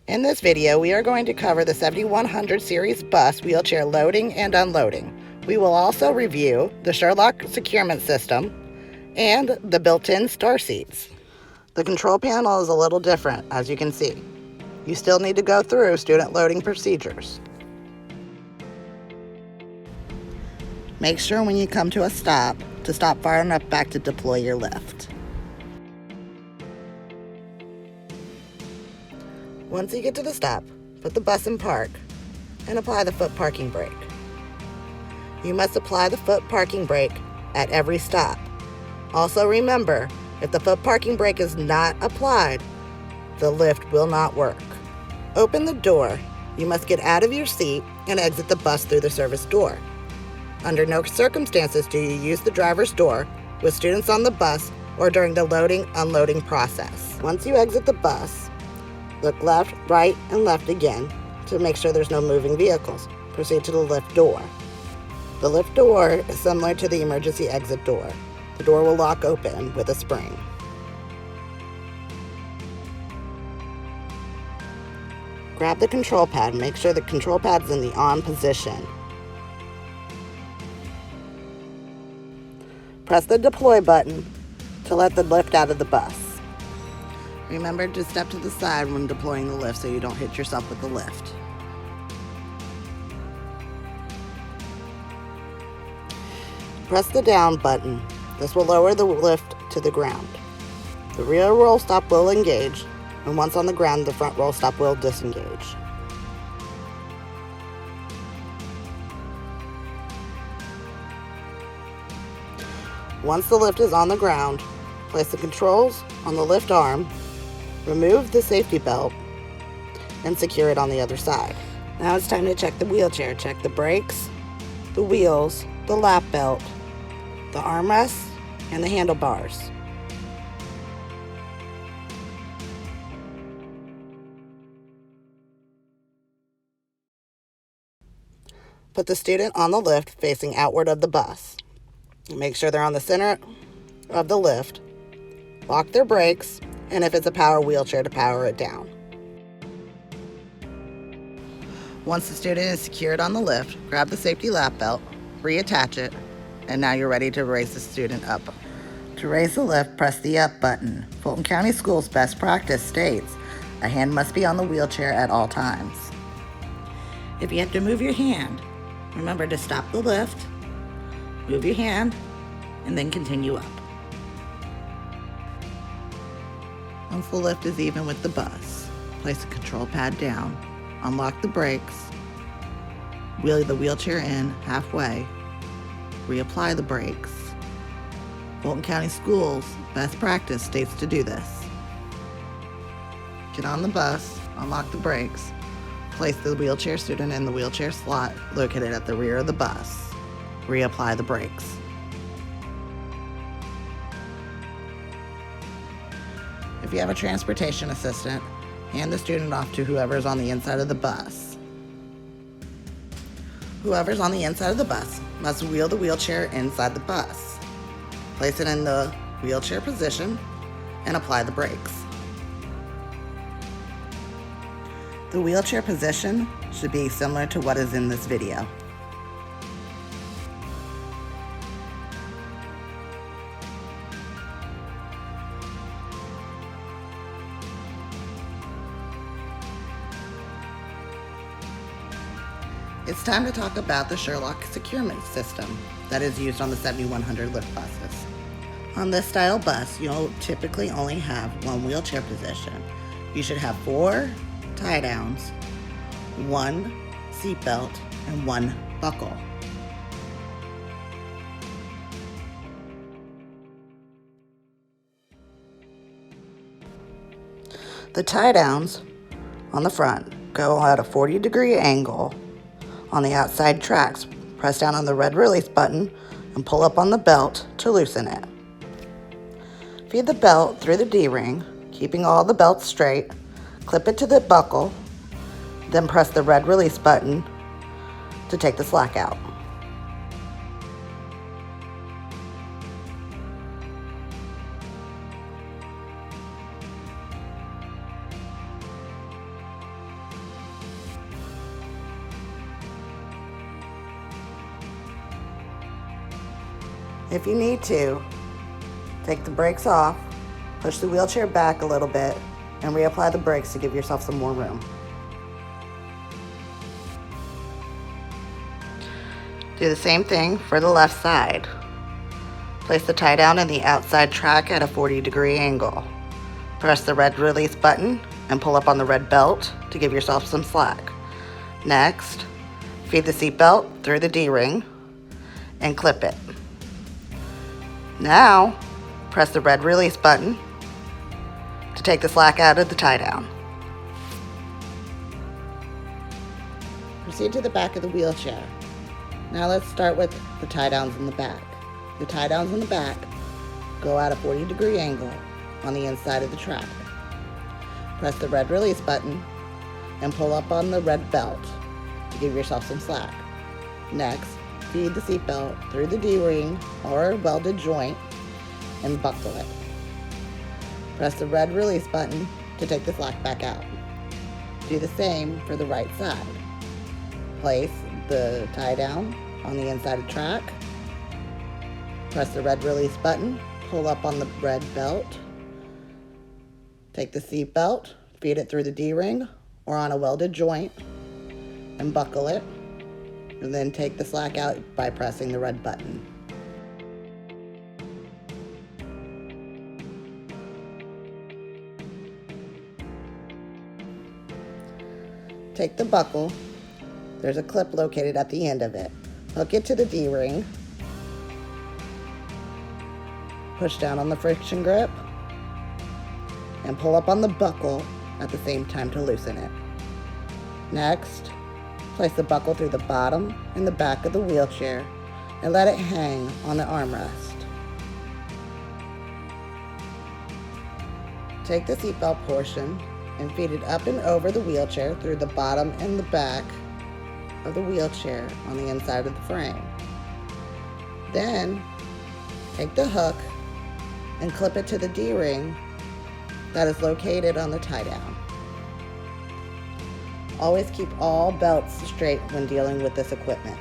In this video, we are going to cover the 7100 series bus wheelchair loading and unloading. We will also review the Sherlock securement system and the built-in star seats. The control panel is a little different, as you can see. You still need to go through student loading procedures. Make sure when you come to a stop to stop far enough back to deploy your lift. Once you get to the stop, put the bus in park and apply the foot parking brake. You must apply the foot parking brake at every stop. Also remember, if the foot parking brake is not applied, the lift will not work. Open the door. You must get out of your seat and exit the bus through the service door. Under no circumstances do you use the driver's door with students on the bus or during the loading/unloading process. Once you exit the bus, look left, right, and left again to make sure there's no moving vehicles. Proceed to the lift door. The lift door is similar to the emergency exit door. The door will lock open with a spring. Grab the control pad and make sure the control pad's in the on position. Press the deploy button to let the lift out of the bus. Remember to step to the side when deploying the lift so you don't hit yourself with the lift. Press the down button. This will lower the lift to the ground. The rear roll stop will engage, and once on the ground, the front roll stop will disengage. Once the lift is on the ground, place the controls on the lift arm, remove the safety belt, and secure it on the other side. Now it's time to check the wheelchair. Check the brakes, the wheels, the lap belt, the armrests, and the handlebars. Put the student on the lift facing outward of the bus. Make sure they're on the center of the lift. Lock their brakes, and if it's a power wheelchair, to power it down. Once the student is secured on the lift, grab the safety lap belt, reattach it, and now you're ready to raise the student up. To raise the lift, press the up button. Fulton County Schools best practice states a hand must be on the wheelchair at all times. If you have to move your hand, remember to stop the lift, move your hand, and then continue up. Once the lift is even with the bus, place the control pad down, unlock the brakes, wheel the wheelchair in halfway, reapply the brakes. Fulton County Schools best practice states to do this. Get on the bus, unlock the brakes, place the wheelchair student in the wheelchair slot located at the rear of the bus. Reapply the brakes. If you have a transportation assistant, hand the student off to whoever's on the inside of the bus. Whoever's on the inside of the bus must wheel the wheelchair inside the bus. Place it in the wheelchair position and apply the brakes. The wheelchair position should be similar to what is in this video. It's time to talk about the Sherlock securement system that is used on the 7100 lift buses. On this style bus, you'll typically only have one wheelchair position. You should have 4 tie downs, 1 seat belt, and 1 buckle. The tie downs on the front go at a 40-degree angle on the outside tracks. Press down on the red release button and pull up on the belt to loosen it. Feed the belt through the D-ring, keeping all the belts straight. Clip it to the buckle, then press the red release button to take the slack out. If you need to, take the brakes off, push the wheelchair back a little bit, and reapply the brakes to give yourself some more room. Do the same thing for the left side. Place the tie down in the outside track at a 40-degree angle. Press the red release button and pull up on the red belt to give yourself some slack. Next, feed the seat belt through the D-ring and clip it. Now, press the red release button to take the slack out of the tie down. Proceed to the back of the wheelchair. Now let's start with the tie downs in the back. The tie downs in the back go at a 40-degree angle on the inside of the track. Press the red release button and pull up on the red belt to give yourself some slack. Next, feed the seat belt through the D-ring or welded joint and buckle it. Press the red release button to take the slack back out. Do the same for the right side. Place the tie down on the inside of the track. Press the red release button, pull up on the red belt. Take the seat belt, feed it through the D-ring or on a welded joint and buckle it. And then take the slack out by pressing the red button. Take the buckle. There's a clip located at the end of it. Hook it to the D-ring. Push down on the friction grip and pull up on the buckle at the same time to loosen it. Next, place the buckle through the bottom and the back of the wheelchair and let it hang on the armrest. Take the seatbelt portion and feed it up and over the wheelchair through the bottom and the back of the wheelchair on the inside of the frame. Then, take the hook and clip it to the D-ring that is located on the tie down. Always keep all belts straight when dealing with this equipment.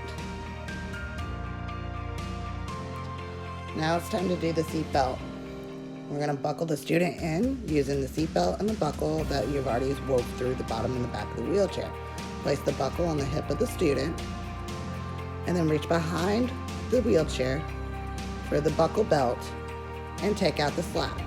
Now it's time to do the seat belt. We're going to buckle the student in using the seat belt and the buckle that you've already wove through the bottom and the back of the wheelchair. Place the buckle on the hip of the student and then reach behind the wheelchair for the buckle belt and take out the slack.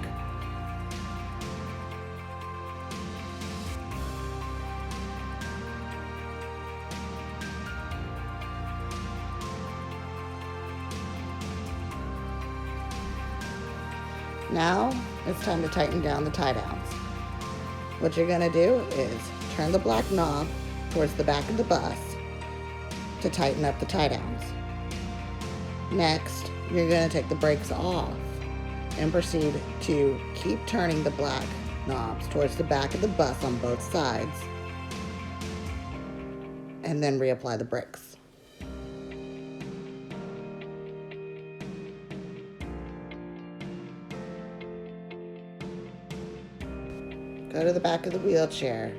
Now it's time to tighten down the tie downs. What you're going to do is turn the black knob towards the back of the bus to tighten up the tie downs. Next, you're going to take the brakes off and proceed to keep turning the black knobs towards the back of the bus on both sides and then reapply the brakes. Go to the back of the wheelchair.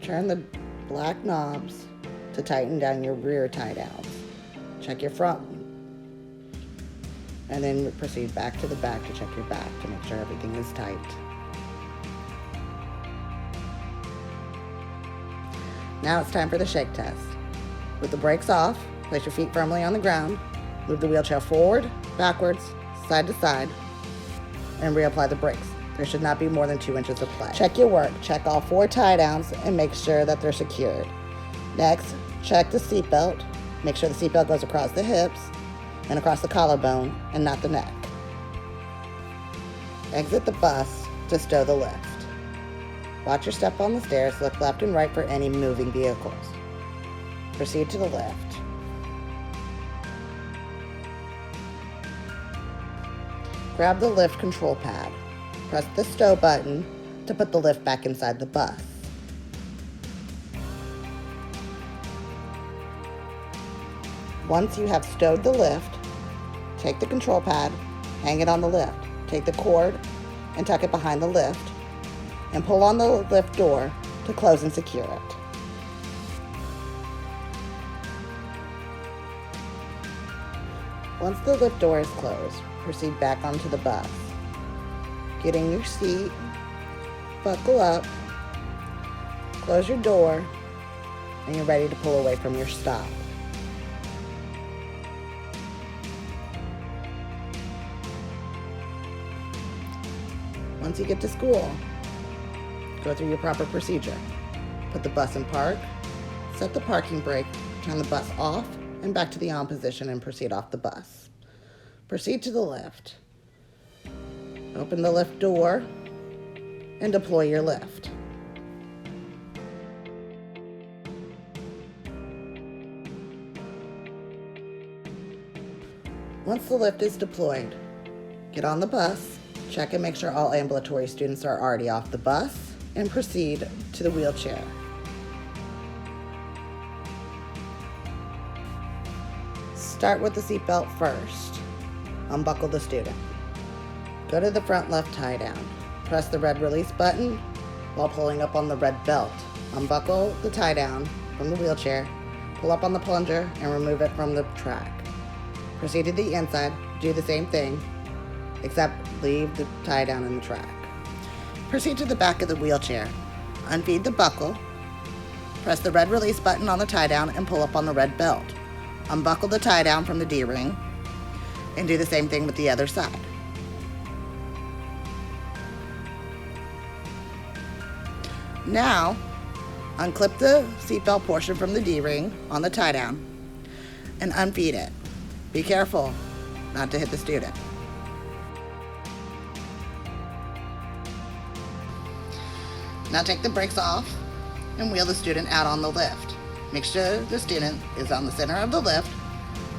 Turn the black knobs to tighten down your rear tie downs. Check your front and then proceed back to the back to check your back to make sure everything is tight. Now it's time for the shake test. With the brakes off, place your feet firmly on the ground, move the wheelchair forward, backwards, side to side, and reapply the brakes. There should not be more than 2 inches of play. Check your work. Check all 4 tie downs and make sure that they're secured. Next, check the seatbelt. Make sure the seatbelt goes across the hips and across the collarbone and not the neck. Exit the bus to stow the lift. Watch your step on the stairs. Look left and right for any moving vehicles. Proceed to the lift. Grab the lift control pad. Press the stow button to put the lift back inside the bus. Once you have stowed the lift, take the control pad, hang it on the lift. Take the cord and tuck it behind the lift and pull on the lift door to close and secure it. Once the lift door is closed, proceed back onto the bus. Get in your seat, buckle up, close your door, and you're ready to pull away from your stop. Once you get to school, go through your proper procedure. Put the bus in park, set the parking brake, turn the bus off and back to the on position and proceed off the bus. Proceed to the lift. Open the lift door and deploy your lift. Once the lift is deployed, get on the bus, check and make sure all ambulatory students are already off the bus, and proceed to the wheelchair. Start with the seatbelt first. Unbuckle the student. Go to the front left tie down. Press the red release button while pulling up on the red belt. Unbuckle the tie down from the wheelchair, pull up on the plunger, and remove it from the track. Proceed to the inside, do the same thing, except leave the tie down in the track. Proceed to the back of the wheelchair. Unfeed the buckle. Press the red release button on the tie down and pull up on the red belt. Unbuckle the tie down from the D-ring and do the same thing with the other side. Now, unclip the seatbelt portion from the D-ring on the tie down and unfeed it. Be careful not to hit the student. Now take the brakes off and wheel the student out on the lift. Make sure the student is on the center of the lift.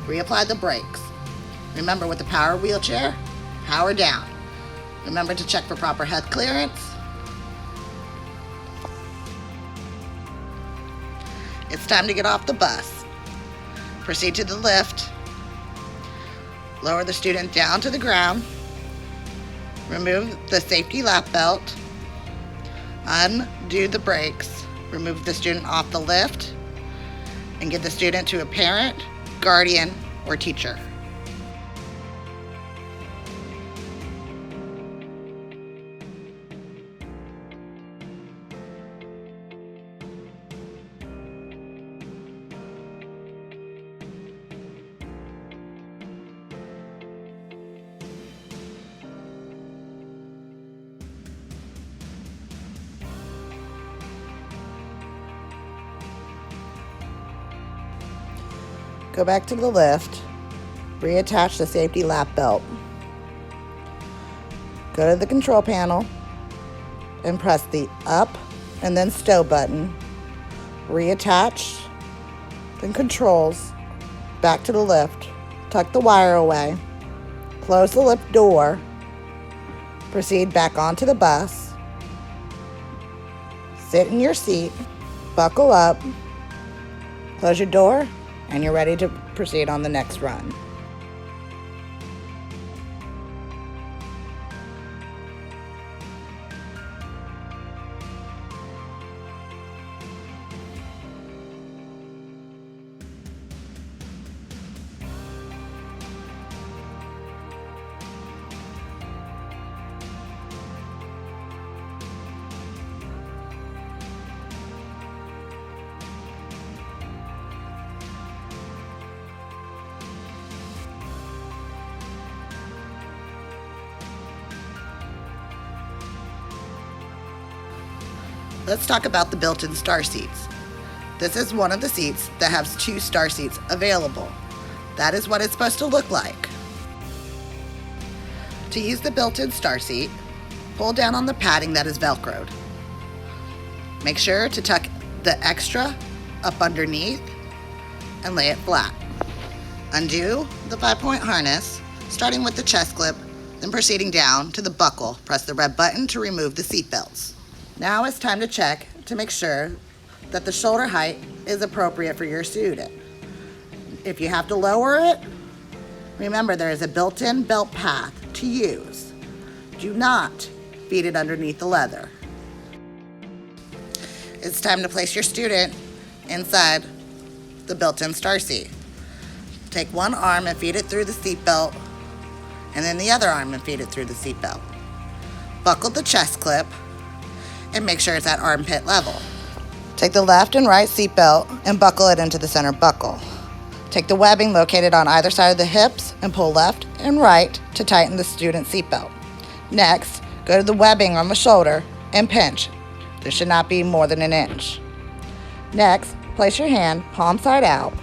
Reapply the brakes. Remember, with the power wheelchair, power down. Remember to check for proper head clearance. It's time to get off the bus. Proceed to the lift. Lower the student down to the ground. Remove the safety lap belt. Undo the brakes. Remove the student off the lift and give the student to a parent, guardian, or teacher. Go back to the lift, reattach the safety lap belt. Go to the control panel and press the up and then stow button. Reattach the controls back to the lift. Tuck the wire away. Close the lift door. Proceed back onto the bus. Sit in your seat. Buckle up. Close your door. And you're ready to proceed on the next run. Let's talk about the built-in star seats. This is one of the seats that has 2 star seats available. That is what it's supposed to look like. To use the built-in star seat, pull down on the padding that is Velcroed. Make sure to tuck the extra up underneath and lay it flat. Undo the 5-point harness, starting with the chest clip, then proceeding down to the buckle. Press the red button to remove the seat belts. Now it's time to check to make sure that the shoulder height is appropriate for your student. If you have to lower it, remember there is a built-in belt path to use. Do not feed it underneath the leather. It's time to place your student inside the built-in star seat. Take one arm and feed it through the seatbelt, and then the other arm and feed it through the seatbelt. Buckle the chest clip and make sure it's at armpit level. Take the left and right seatbelt and buckle it into the center buckle. Take the webbing located on either side of the hips and pull left and right to tighten the student's seatbelt. Next, go to the webbing on the shoulder and pinch. This should not be more than an inch. Next, place your hand palm side out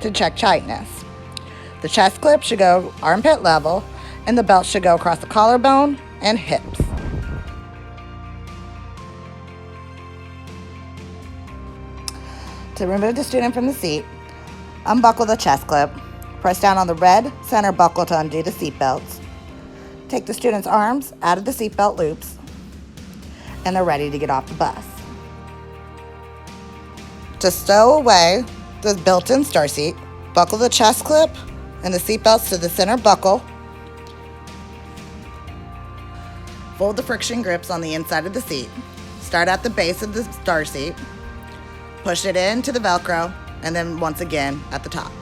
to check tightness. The chest clip should go armpit level and the belt should go across the collarbone and hips. To remove the student from the seat, unbuckle the chest clip, press down on the red center buckle to undo the seat belts. Take the student's arms out of the seatbelt loops, and they're ready to get off the bus. To stow away the built-in star seat, buckle the chest clip and the seat belts to the center buckle. Fold the friction grips on the inside of the seat. Start at the base of the star seat, push it into the Velcro, and then once again at the top.